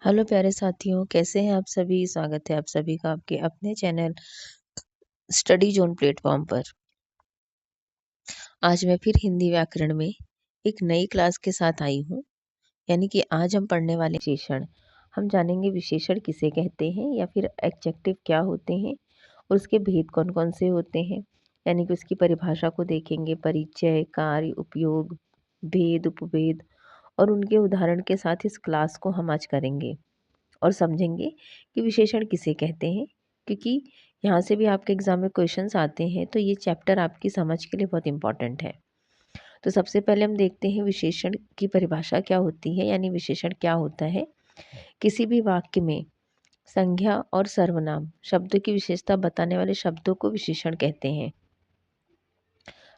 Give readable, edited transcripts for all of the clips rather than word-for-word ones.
Hello प्यारे साथियों, कैसे हैं आप सभी। स्वागत है आप सभी का आपके अपने चैनल स्टडी जोन प्लेटफॉर्म पर। आज मैं फिर हिंदी व्याकरण में एक नई क्लास के साथ आई हूँ। यानी कि आज हम पढ़ने वाले विशेषण, हम जानेंगे विशेषण किसे कहते हैं या फिर एडजेक्टिव क्या होते हैं और उसके भेद कौन कौन से होते हैं। यानी कि उसकी परिभाषा को देखेंगे, परिचय, कार्य, उपयोग, भेद, उपभेद और उनके उदाहरण के साथ इस क्लास को हम आज करेंगे और समझेंगे कि विशेषण किसे कहते हैं। क्योंकि यहाँ से भी आपके एग्ज़ाम में क्वेश्चंस आते हैं, तो ये चैप्टर आपकी समझ के लिए बहुत इम्पॉर्टेंट है। तो सबसे पहले हम देखते हैं विशेषण की परिभाषा क्या होती है, यानी विशेषण क्या होता है। किसी भी वाक्य में संज्ञा और सर्वनाम शब्दों की विशेषता बताने वाले शब्दों को विशेषण कहते हैं।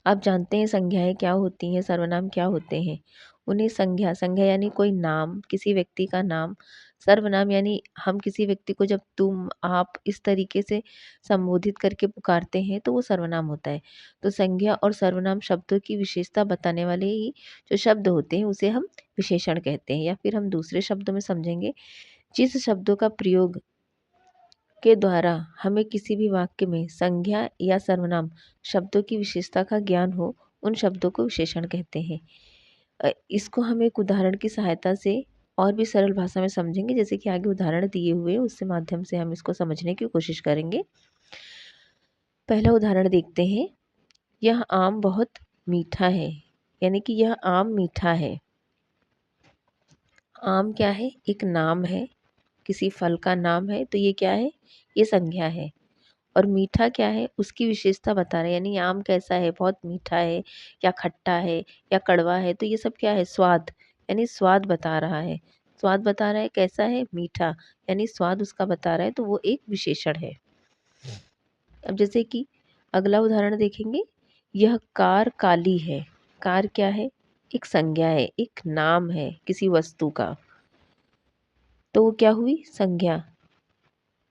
आप जानते हैं संज्ञाएं क्या होती हैं, सर्वनाम क्या होते हैं। उन्हें संज्ञा संज्ञा यानी कोई नाम, किसी व्यक्ति का नाम। सर्वनाम यानी हम किसी व्यक्ति को जब तुम, आप इस तरीके से संबोधित करके पुकारते हैं तो वो सर्वनाम होता है। तो संज्ञा और सर्वनाम शब्दों की विशेषता बताने वाले ही जो शब्द होते हैं उसे हम विशेषण कहते हैं। या फिर हम दूसरे शब्दों में समझेंगे, जिस शब्दों का प्रयोग के द्वारा हमें किसी भी वाक्य में संज्ञा या सर्वनाम शब्दों की विशेषता का ज्ञान हो, उन शब्दों को विशेषण कहते हैं। इसको हम एक उदाहरण की सहायता से और भी सरल भाषा में समझेंगे, जैसे कि आगे उदाहरण दिए हुए हैं, उससे माध्यम से हम इसको समझने की कोशिश करेंगे। पहला उदाहरण देखते हैं। यह आम बहुत मीठा है, यानी कि यह आम मीठा है। आम क्या है? एक नाम है, किसी फल का नाम है, तो ये क्या है? ये संज्ञा है। और मीठा क्या है? उसकी विशेषता बता रहे हैं, यानी आम कैसा है, बहुत मीठा है या खट्टा है या कड़वा है, तो ये सब क्या है? स्वाद, यानी स्वाद बता रहा है। स्वाद बता रहा है कैसा है? मीठा, यानी स्वाद उसका बता रहा है, तो वो एक विशेषण है। अब जैसे कि अगला उदाहरण देखेंगे। यह कार काली है। कार क्या है? एक संज्ञा है, एक नाम है किसी वस्तु का, तो वो क्या हुई? संज्ञा।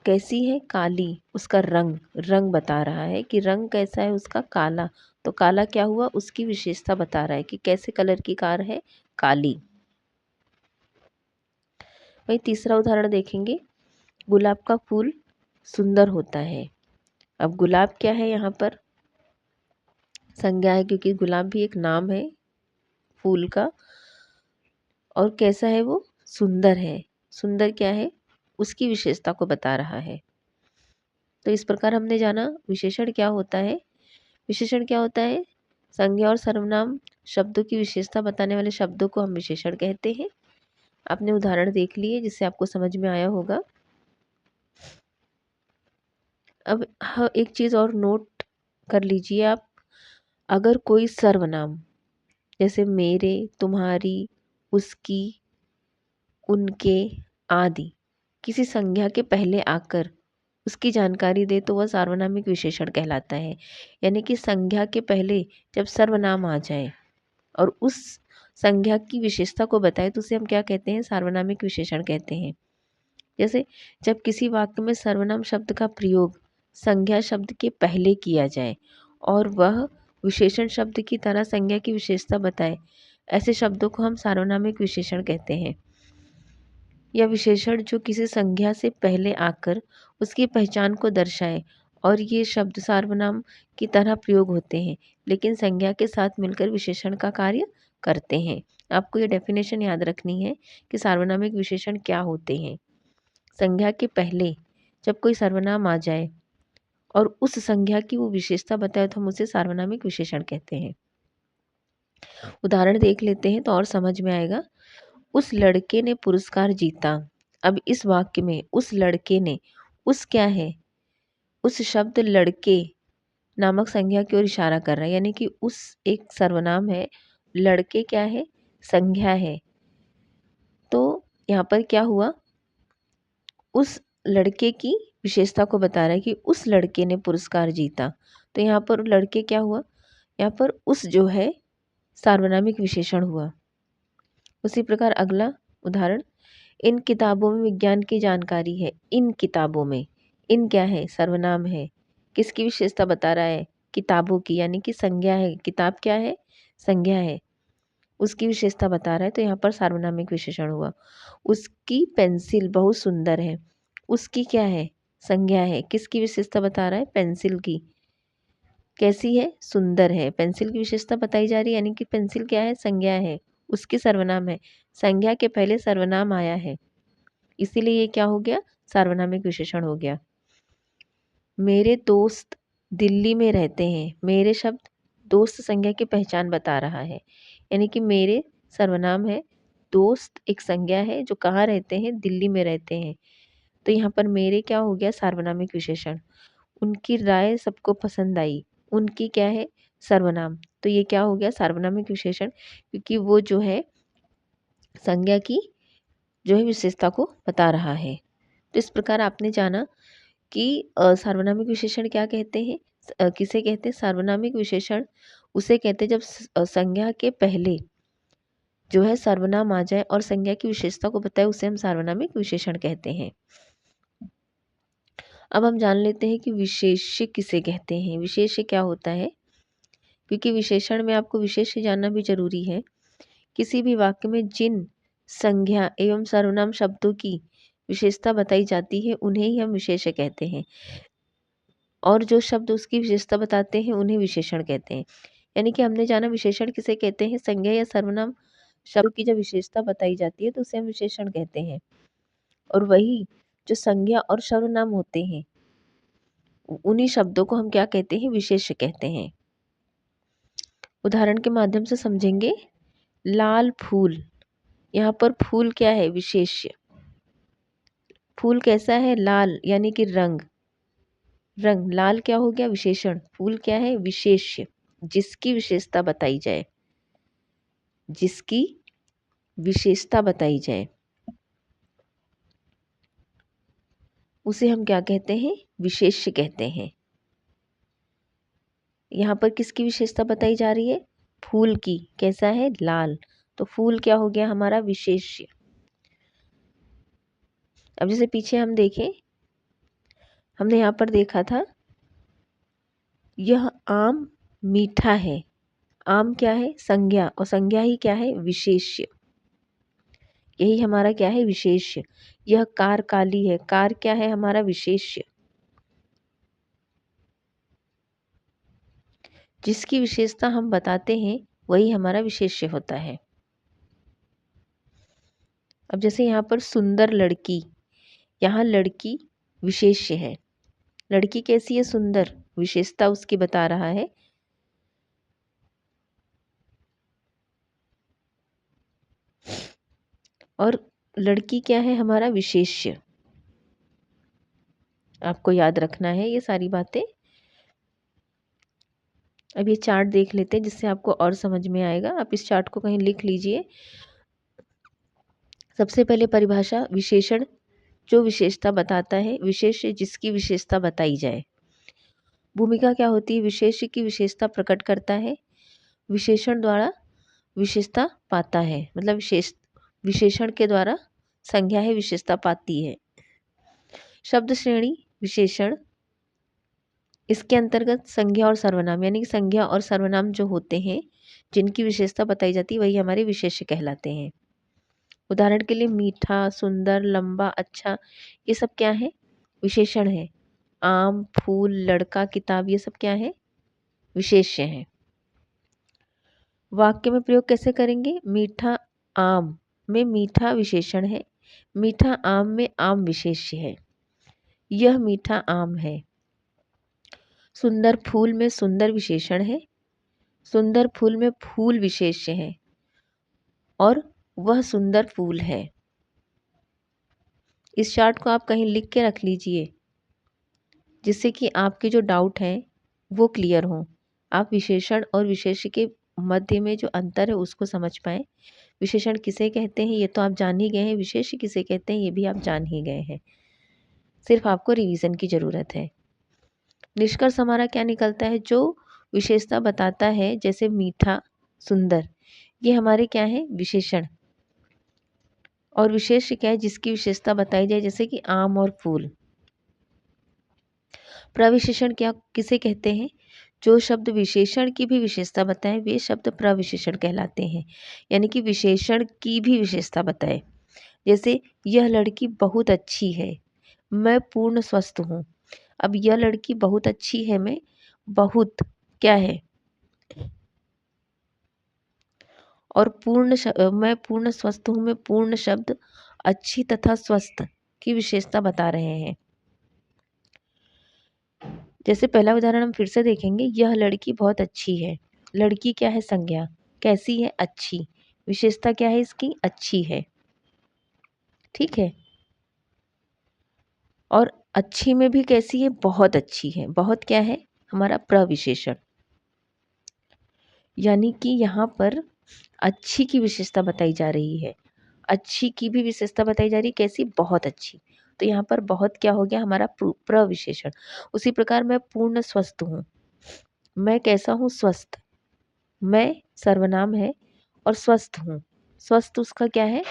कैसी है? काली। उसका रंग, रंग बता रहा है कि रंग कैसा है उसका? काला। तो काला क्या हुआ? उसकी विशेषता बता रहा है कि कैसे कलर की कार है? काली। वही तीसरा उदाहरण देखेंगे। गुलाब का फूल सुंदर होता है। अब गुलाब क्या है? यहाँ पर संज्ञा है, क्योंकि गुलाब भी एक नाम है फूल का। और कैसा है वो? सुंदर है। सुंदर क्या है? उसकी विशेषता को बता रहा है। तो इस प्रकार हमने जाना विशेषण क्या होता है। विशेषण क्या होता है? संज्ञा और सर्वनाम शब्दों की विशेषता बताने वाले शब्दों को हम विशेषण कहते हैं। आपने उदाहरण देख लिए जिससे आपको समझ में आया होगा। अब एक चीज़ और नोट कर लीजिए आप। अगर कोई सर्वनाम जैसे मेरे, तुम्हारी, उसकी, उनके आदि किसी संज्ञा के पहले आकर उसकी जानकारी दे तो वह सार्वनामिक विशेषण कहलाता है। यानी कि संज्ञा के पहले जब सर्वनाम आ जाए और उस संज्ञा की विशेषता को बताए तो उसे हम क्या कहते हैं? सार्वनामिक विशेषण कहते हैं। जैसे जब किसी वाक्य में सर्वनाम शब्द का प्रयोग संज्ञा शब्द के पहले किया जाए और वह विशेषण शब्द की तरह संज्ञा की विशेषता बताए, ऐसे शब्दों को हम सार्वनामिक विशेषण कहते हैं। या विशेषण जो किसी संज्ञा से पहले आकर उसकी पहचान को दर्शाए, और ये शब्द सार्वनाम की तरह प्रयोग होते हैं लेकिन संज्ञा के साथ मिलकर विशेषण का कार्य करते हैं। आपको ये डेफिनेशन याद रखनी है कि सार्वनामिक विशेषण क्या होते हैं। संज्ञा के पहले जब कोई सर्वनाम आ जाए और उस संज्ञा की वो विशेषता बताए तो हम उसे सार्वनामिक विशेषण कहते हैं। उदाहरण देख लेते हैं तो और समझ में आएगा। उस लड़के ने पुरस्कार जीता। अब इस वाक्य में उस लड़के ने, उस क्या है? उस शब्द लड़के नामक संज्ञा की ओर इशारा कर रहा है, यानी कि उस एक सर्वनाम है, लड़के क्या है? संज्ञा है। तो यहाँ पर क्या हुआ? उस लड़के की विशेषता को बता रहा है कि उस लड़के ने पुरस्कार जीता। तो यहाँ पर लड़के क्या हुआ? यहाँ पर उस जो है सार्वनामिक विशेषण हुआ। उसी प्रकार अगला उदाहरण। इन किताबों में विज्ञान की जानकारी है। इन किताबों में, इन क्या है? सर्वनाम है। किसकी विशेषता बता रहा है? किताबों की, यानी कि संज्ञा है। किताब क्या है? संज्ञा है। उसकी विशेषता बता रहा है, तो यहाँ पर सार्वनामिक विशेषण हुआ। उसकी पेंसिल बहुत सुंदर है। उसकी क्या है? संज्ञा है। किसकी विशेषता बता रहा है? पेंसिल की। कैसी है? सुंदर है। पेंसिल की विशेषता बताई जा रही है, यानी कि पेंसिल क्या है? संज्ञा है। उसकी सर्वनाम है। संज्ञा के पहले सर्वनाम आया है, इसीलिए ये क्या हो गया? सार्वनामिक विशेषण हो गया। मेरे दोस्त दिल्ली में रहते हैं। मेरे शब्द दोस्त संज्ञा की पहचान बता रहा है, यानी कि मेरे सर्वनाम है, दोस्त एक संज्ञा है जो कहाँ रहते हैं? दिल्ली में रहते हैं। तो यहाँ पर मेरे क्या हो गया? सार्वनामिक विशेषण। उनकी राय सबको पसंद आई। उनकी क्या है? सर्वनाम। तो ये क्या हो गया? सार्वनामिक विशेषण, क्योंकि वो जो है संज्ञा की जो है विशेषता को बता रहा है। तो इस प्रकार आपने जाना कि सार्वनामिक विशेषण क्या कहते हैं, किसे कहते हैं? सार्वनामिक विशेषण उसे कहते हैं जब संज्ञा के पहले जो है सर्वनाम आ जाए और संज्ञा की विशेषता को बताए, उसे हम सार्वनामिक विशेषण कहते हैं। अब हम जान लेते हैं कि विशेष्य किसे कहते हैं। विशेष्य क्या होता है? क्योंकि विशेषण में आपको विशेष्य जानना भी जरूरी है। किसी भी वाक्य में जिन संज्ञा एवं सर्वनाम शब्दों की विशेषता बताई जाती है, उन्हें ही हम विशेष्य कहते हैं, और जो शब्द उसकी विशेषता बताते हैं उन्हें विशेषण कहते हैं। यानी कि हमने जाना विशेषण किसे कहते हैं? संज्ञा या सर्वनाम शब्द की जब विशेषता बताई जाती है तो उसे हम विशेषण कहते हैं, और वही जो संज्ञा और सर्वनाम होते हैं उन्हीं शब्दों को हम क्या कहते हैं? विशेष्य कहते हैं। उदाहरण के माध्यम से समझेंगे। लाल फूल, यहाँ पर फूल क्या है? विशेष्य। फूल कैसा है? लाल, यानी कि रंग। रंग लाल क्या हो गया? विशेषण। फूल क्या है? विशेष्य। जिसकी विशेषता बताई जाए, जिसकी विशेषता बताई जाए उसे हम क्या कहते हैं? विशेष्य कहते हैं। यहाँ पर किसकी विशेषता बताई जा रही है? फूल की। कैसा है? लाल। तो फूल क्या हो गया? हमारा विशेष्य। अब जैसे पीछे हम देखें, हमने यहाँ पर देखा था, यह आम मीठा है। आम क्या है? संज्ञा, और संज्ञा ही क्या है? विशेष्य। यही हमारा क्या है? विशेष्य। यह कार काली है। कार क्या है? हमारा विशेष्य। जिसकी विशेषता हम बताते हैं वही हमारा विशेष्य होता है। अब जैसे यहाँ पर सुंदर लड़की, यहाँ लड़की विशेष्य है। लड़की कैसी है? सुंदर। विशेषता उसकी बता रहा है। और लड़की क्या है? हमारा विशेष्य। आपको याद रखना है ये सारी बातें। अब ये चार्ट देख लेते हैं जिससे आपको और समझ में आएगा। आप इस चार्ट को कहीं लिख लीजिए। सबसे पहले परिभाषा, विशेषण जो विशेषता बताता है, विशेष्य जिसकी विशेषता बताई जाए। भूमिका क्या होती है? विशेष्य की विशेषता प्रकट करता है, विशेषण द्वारा विशेषता पाता है। मतलब विशेषण के द्वारा संज्ञा है विशेषता पाती है। शब्द श्रेणी विशेषण, इसके अंतर्गत संज्ञा और सर्वनाम, यानी कि संज्ञा और सर्वनाम जो होते हैं जिनकी विशेषता बताई जाती है वही हमारे विशेष्य कहलाते हैं। उदाहरण के लिए मीठा, सुंदर, लंबा, अच्छा, ये सब क्या है? विशेषण है। आम, फूल, लड़का, किताब, ये सब क्या है? विशेष्य है। वाक्य में प्रयोग कैसे करेंगे? मीठा आम में मीठा विशेषण है, मीठा आम में आम विशेष्य है। यह मीठा आम है। सुंदर फूल में सुंदर विशेषण है, सुंदर फूल में फूल विशेष्य है, और वह सुंदर फूल है। इस चार्ट को आप कहीं लिख के रख लीजिए जिससे कि आपके जो डाउट हैं वो क्लियर हों। आप विशेषण और विशेष्य के मध्य में जो अंतर है उसको समझ पाएँ। विशेषण किसे कहते हैं ये तो आप जान ही गए हैं, विशेष्य किसे कहते हैं ये भी आप जान ही गए हैं। सिर्फ आपको रिवीजन की ज़रूरत है। निष्कर्ष हमारा क्या निकलता है? जो विशेषता बताता है, जैसे मीठा, सुंदर, ये हमारे क्या है? विशेषण। और विशेष्य क्या है? जिसकी विशेषता बताई जाए, जैसे कि आम और फूल। प्रविशेषण क्या किसे कहते हैं? जो शब्द विशेषण की भी विशेषता बताएं वे शब्द प्रविशेषण कहलाते हैं। यानी कि विशेषण की भी विशेषता बताए। जैसे यह लड़की बहुत अच्छी है, मैं पूर्ण स्वस्थ हूँ। अब यह लड़की बहुत अच्छी है में बहुत क्या है, और मैं पूर्ण स्वस्थ हूँ में पूर्ण शब्द अच्छी तथा स्वस्थ की विशेषता बता रहे हैं। जैसे पहला उदाहरण हम फिर से देखेंगे, यह लड़की बहुत अच्छी है। लड़की क्या है, संज्ञा, कैसी है, अच्छी, विशेषता क्या है इसकी, अच्छी है। ठीक है। और अच्छी में भी कैसी है, बहुत अच्छी है। बहुत क्या है, हमारा प्रविशेषण। यानी कि यहाँ पर अच्छी की विशेषता बताई जा रही है, अच्छी की भी विशेषता बताई जा रही है, कैसी, बहुत अच्छी। तो यहाँ पर बहुत क्या हो गया, हमारा प्रविशेषण। उसी प्रकार मैं पूर्ण स्वस्थ हूँ, मैं कैसा हूँ, स्वस्थ। मैं सर्वनाम है और स्वस्थ हूँ, स्वस्थ उसका क्या है,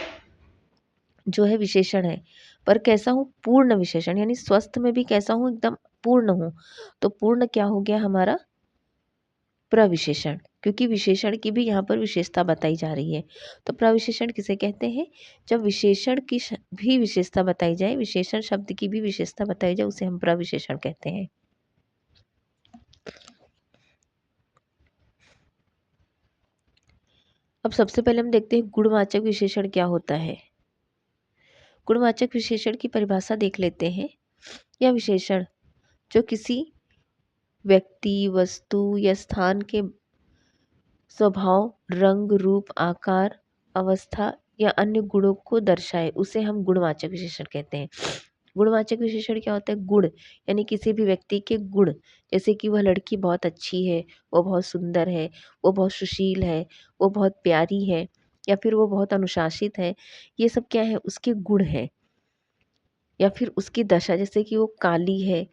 जो है विशेषण है। पर कैसा हूँ, पूर्ण विशेषण, यानी स्वस्थ में भी कैसा हूँ, एकदम पूर्ण हूँ। तो पूर्ण क्या हो गया हमारा, प्रविशेषण, क्योंकि विशेषण की भी यहाँ पर विशेषता बताई जा रही है। तो प्रविशेषण किसे कहते हैं, जब विशेषण की भी विशेषता बताई जाए, विशेषण शब्द की भी विशेषता बताई जाए, उसे हम प्रविशेषण कहते हैं। अब सबसे पहले हम देखते हैं गुणवाचक विशेषण क्या होता है। गुणवाचक विशेषण की परिभाषा देख लेते हैं। यह विशेषण जो किसी व्यक्ति, वस्तु या स्थान के स्वभाव, रंग, रूप, आकार, अवस्था या अन्य गुणों को दर्शाए, उसे हम गुणवाचक विशेषण कहते हैं। गुणवाचक विशेषण क्या होता है, गुण, यानी किसी भी व्यक्ति के गुण। जैसे कि वह लड़की बहुत अच्छी है, वो बहुत सुंदर है, वो बहुत सुशील है, वो बहुत प्यारी है, या फिर वो बहुत अनुशासित है। ये सब क्या है, उसके गुण हैं। या फिर उसकी दशा, जैसे कि वो काली है,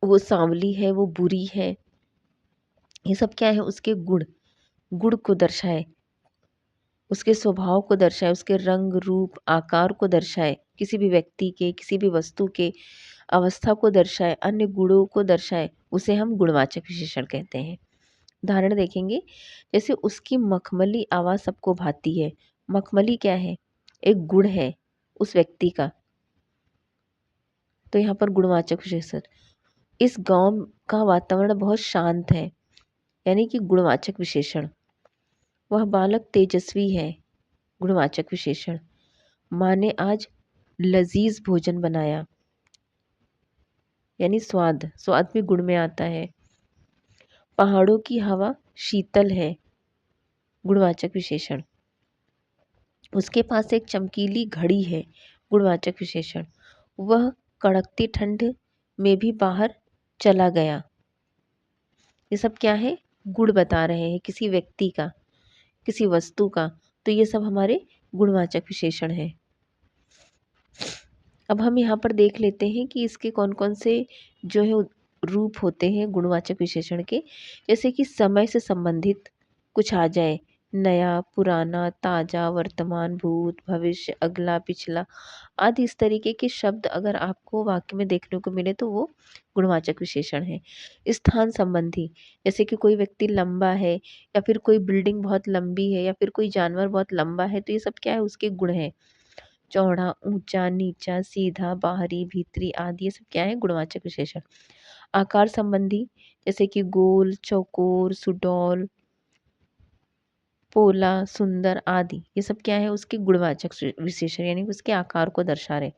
वो सांवली है, वो बुरी है। ये सब क्या है, उसके गुण, गुण को दर्शाए, उसके स्वभाव को दर्शाए, उसके रंग, रूप, आकार को दर्शाए, किसी भी व्यक्ति के, किसी भी वस्तु के अवस्था को दर्शाए, अन्य गुणों को दर्शाए, उसे हम गुणवाचक विशेषण कहते हैं। उदाहरण देखेंगे, जैसे उसकी मखमली आवाज़ सबको भाती है। मखमली क्या है, एक गुण है उस व्यक्ति का। तो यहाँ पर गुणवाचक विशेषण। इस गांव का वातावरण बहुत शांत है, यानी कि गुणवाचक विशेषण। वह बालक तेजस्वी है, गुणवाचक विशेषण। माँ ने आज लजीज भोजन बनाया, यानी स्वाद, स्वाद भी गुण में आता है। पहाड़ों की हवा शीतल है, गुणवाचक विशेषण। उसके पास एक चमकीली घड़ी है, गुणवाचक विशेषण। वह कड़कती ठंड में भी बाहर चला गया। ये सब क्या है, गुण बता रहे हैं किसी व्यक्ति का, किसी वस्तु का। तो ये सब हमारे गुणवाचक विशेषण हैं। अब हम यहाँ पर देख लेते हैं कि इसके कौन कौन से जो है रूप होते हैं गुणवाचक विशेषण के। जैसे कि समय से संबंधित कुछ आ जाए, नया, पुराना, ताज़ा, वर्तमान, भूत, भविष्य, अगला, पिछला आदि, इस तरीके के शब्द अगर आपको वाक्य में देखने को मिले तो वो गुणवाचक विशेषण है। स्थान संबंधी, जैसे कि कोई व्यक्ति लंबा है, या फिर कोई बिल्डिंग बहुत लंबी है, या फिर कोई जानवर बहुत लंबा है, तो ये सब क्या है, उसके गुण हैं। चौड़ा, ऊंचा, नीचा, सीधा, बाहरी, भीतरी आदि, ये सब क्या है, गुणवाचक विशेषण। आकार संबंधी, जैसे कि गोल, चौकोर, सुडौल, पोला, सुंदर आदि, ये सब क्या है, उसके गुणवाचक विशेषण, यानी उसके आकार को दर्शा रहे।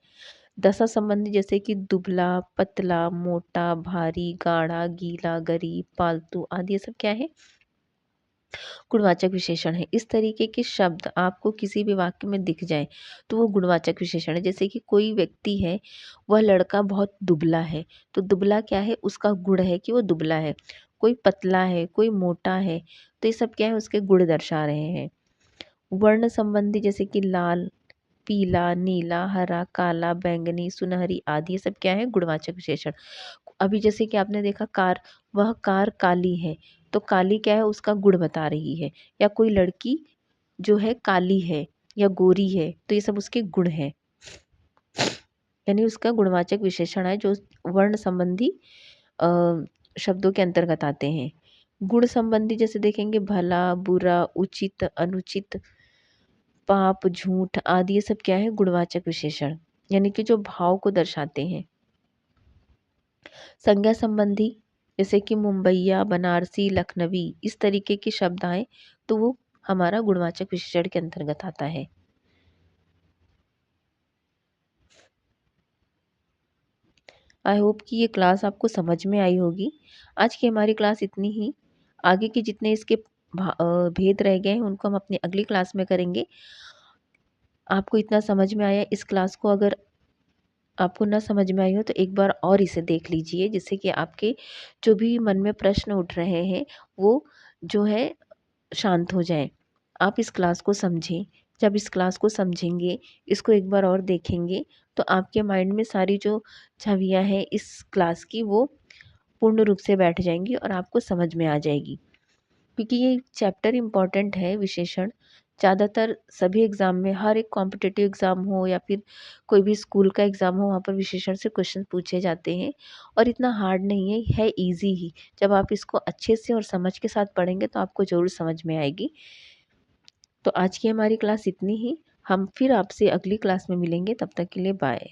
दशा संबंधी, जैसे कि दुबला, पतला, मोटा, भारी, गाढ़ा, गीला, गरीब, पालतू आदि, ये सब क्या है, गुणवाचक विशेषण है। इस तरीके के शब्द आपको किसी भी वाक्य में दिख जाए तो वो गुणवाचक विशेषण है। जैसे कि कोई व्यक्ति है, वह लड़का बहुत दुबला है, तो दुबला क्या है, उसका गुण है कि वो दुबला है। कोई पतला है, कोई मोटा है, तो ये सब क्या है, उसके गुण दर्शा रहे हैं। वर्ण संबंधी, जैसे कि लाल, पीला, नीला, हरा, काला, बैंगनी, सुनहरी आदि, ये सब क्या है, गुणवाचक विशेषण। अभी जैसे कि आपने देखा कार, वह कार काली है, तो काली क्या है, उसका गुण बता रही है। या कोई लड़की जो है काली है या गोरी है, तो ये सब उसके गुण हैं, यानी उसका गुणवाचक विशेषण है जो वर्ण संबंधी शब्दों के अंतर्गत आते हैं। गुण संबंधी जैसे देखेंगे भला, बुरा, उचित, अनुचित, पाप, झूठ आदि, ये सब क्या है? गुणवाचक विशेषण, यानी कि जो भाव को दर्शाते हैं। संज्ञा संबंधी जैसे कि मुंबईया, बनारसी, लखनवी, इस तरीके के शब्द आए तो वो हमारा गुणवाचक विशेषण के अंतर्गत आता है। आई होप कि ये क्लास आपको समझ में आई होगी। आज की हमारी क्लास इतनी ही। आगे के जितने इसके भेद रह गए हैं उनको हम अपनी अगली क्लास में करेंगे। आपको इतना समझ में आया इस क्लास को? अगर आपको ना समझ में आई हो तो एक बार और इसे देख लीजिए, जिससे कि आपके जो भी मन में प्रश्न उठ रहे हैं वो जो है शांत हो जाएँ। आप इस क्लास को समझें। जब इस क्लास को समझेंगे, इसको एक बार और देखेंगे, तो आपके माइंड में सारी जो छवियाँ हैं इस क्लास की वो पूर्ण रूप से बैठ जाएँगी और आपको समझ में आ जाएगी। क्योंकि ये चैप्टर इम्पॉर्टेंट है विशेषण। ज़्यादातर सभी एग्ज़ाम में, हर एक कॉम्पिटिटिव एग्ज़ाम हो या फिर कोई भी स्कूल का एग्ज़ाम हो, वहाँ पर विशेषण से क्वेश्चन पूछे जाते हैं और इतना हार्ड नहीं है ईज़ी ही। जब आप इसको अच्छे से और समझ के साथ पढ़ेंगे तो आपको ज़रूर समझ में आएगी। तो आज की हमारी क्लास इतनी ही। हम फिर आपसे अगली क्लास में मिलेंगे, तब तक के लिए बाय।